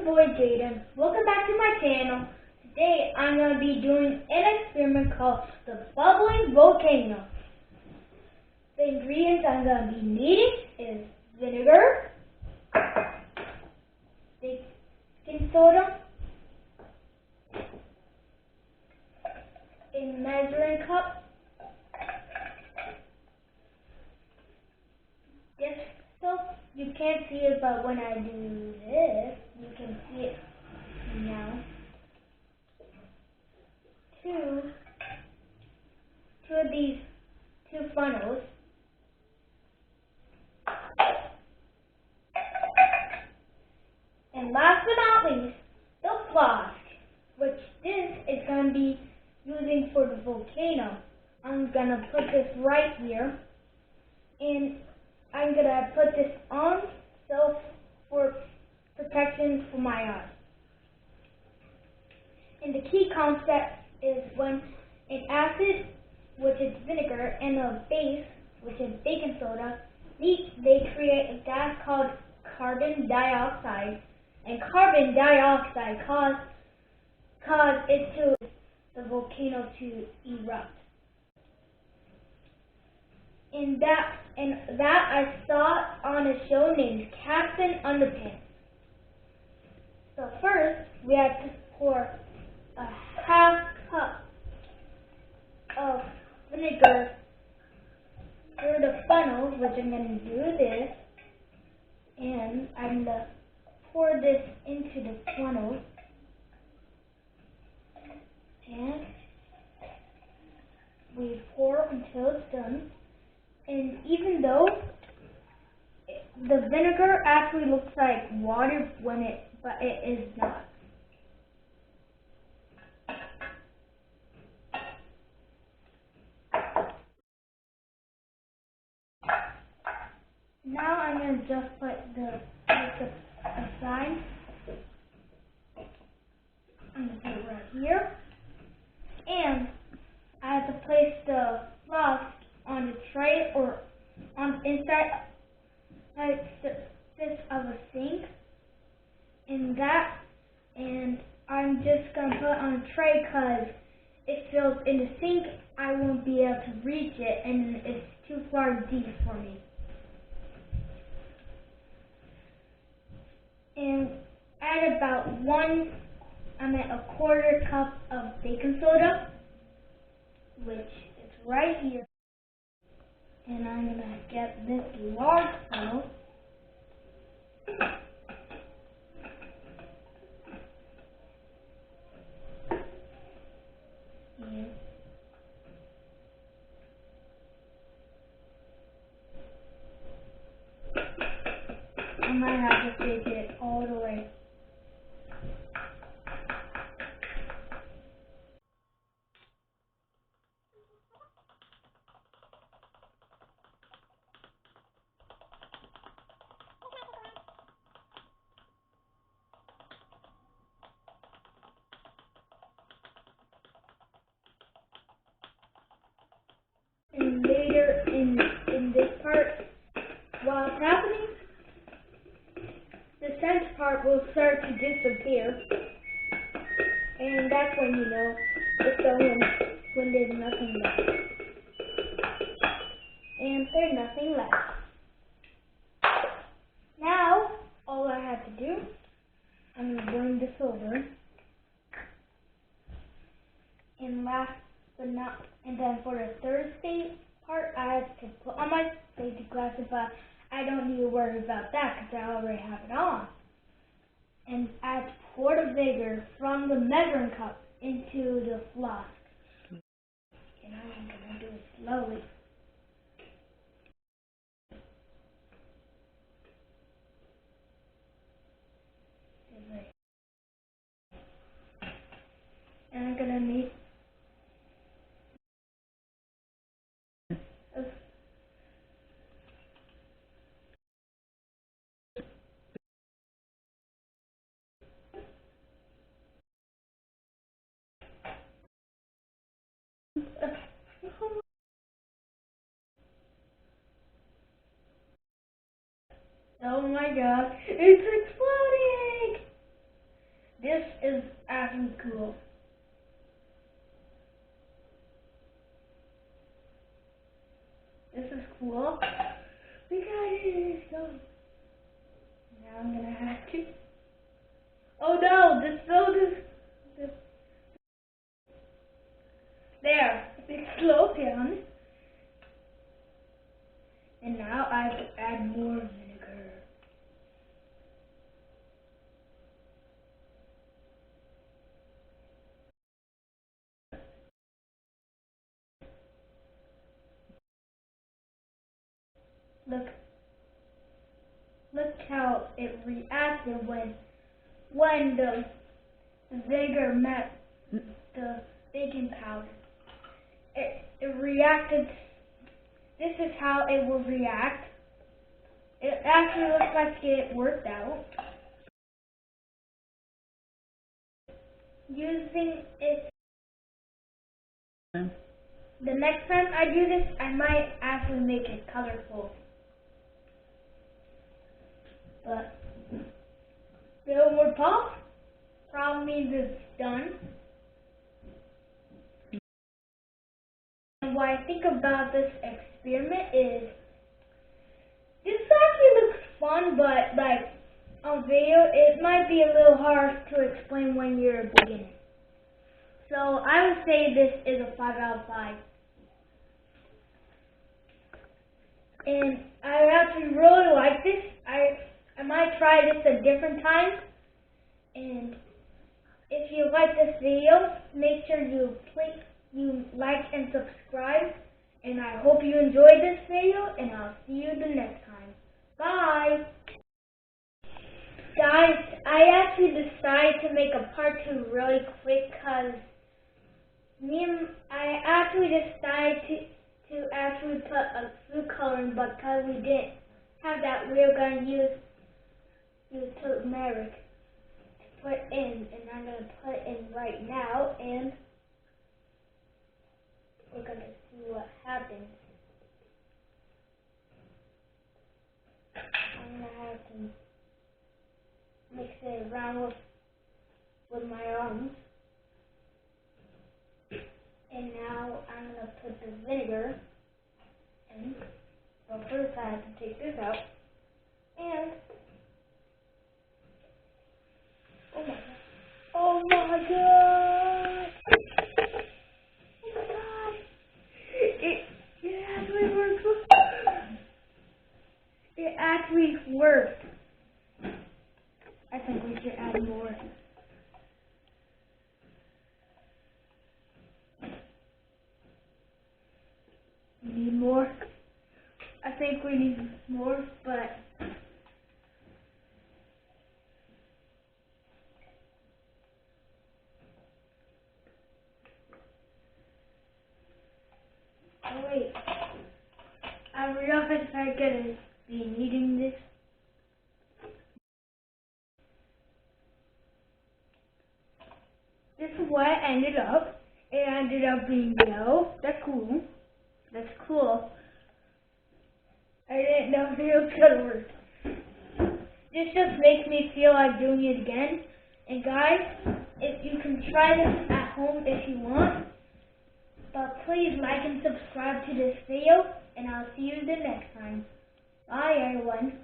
boy Jaden. Welcome back to my channel. Today I'm going to be doing an experiment called the bubbling volcano. The ingredients I'm going to be needing is vinegar, baking soda, a measuring cup, this stuff. You can't see it, but when I do this, you can see it now. Two of these two funnels. And last but not least, the flask, which this is going to be using for the volcano. I'm going to put this right here, and I'm going to put this on so for protection for my eyes. And the key concept is when an acid, which is vinegar, and a base, which is baking soda, they create a gas called carbon dioxide, and carbon dioxide cause the volcano to erupt. And that I saw on a show named Captain Underpants. So first, we have to pour a half cup of vinegar through the funnel, which I'm going to do this, and I'm going to pour this into the funnel, and we pour until it's done. And even though the vinegar actually looks like water but it is not. Now I'm going to just put the aside. I'm going to put it right here. And I have to place the flask on the tray or on inside this of a sink. And I'm just going to put it on a tray because it fills in the sink. I won't be able to reach it and it's too far deep for me. And add about a quarter cup of baking soda, which is right here. And I'm going to get this large funnel. And I might have to take it all the way. And later in this part, while it's happening, the scent part will start to disappear. And that's when you know it's done, when there's nothing left. And there's nothing left. Now, all I have to do, I'm going to bring this over. And then for the third stage part, I have to put on my safety glasses, but I don't need to worry about that because I already have it on. And I have to pour the vinegar from the measuring cup into the flask. And I'm going to do it slowly. And I'm going to need oh my god, it's exploding! This is actually cool. This is cool. We got it. Let's go. Now I'm gonna have to. Oh no! This filled. There. It slowed down. And now I have to add more vinegar. Look how it reacted when the vinegar met the baking powder. It reacted. This is how it will react. It actually looks like it worked out. Using it. The next time I do this, I might actually make it colorful. But little more pop probably means it's done. And what I think about this experiment is this actually looks fun, but like on video it might be a little hard to explain when you're a beginner. So I would say this is a 5 out of 5. And I actually really like this. I might try this a different time. And if you like this video, make sure you like and subscribe. And I hope you enjoyed this video, and I'll see you the next time. Bye! Guys, I actually decided to make a part 2 really quick because I actually decided to actually put a food coloring, but because we didn't have that, we're going to use turmeric to put in, and I'm going to put in right now, and we're going to see what happens. I'm going to have to mix it around with my arms. And now I'm going to put the vinegar in. Well, first I have to take this out. And, oh my god! It actually works. It actually worked. I think we should add more. Need more? I think we need more, but oh wait, I don't know if I'm gonna be needing this. This is what it ended up. It ended up being yellow. That's cool. That's cool. I didn't know if it was gonna work. This just makes me feel like doing it again. And guys, if you can try this at home if you want. But please like and subscribe to this video, and I'll see you the next time. Bye everyone.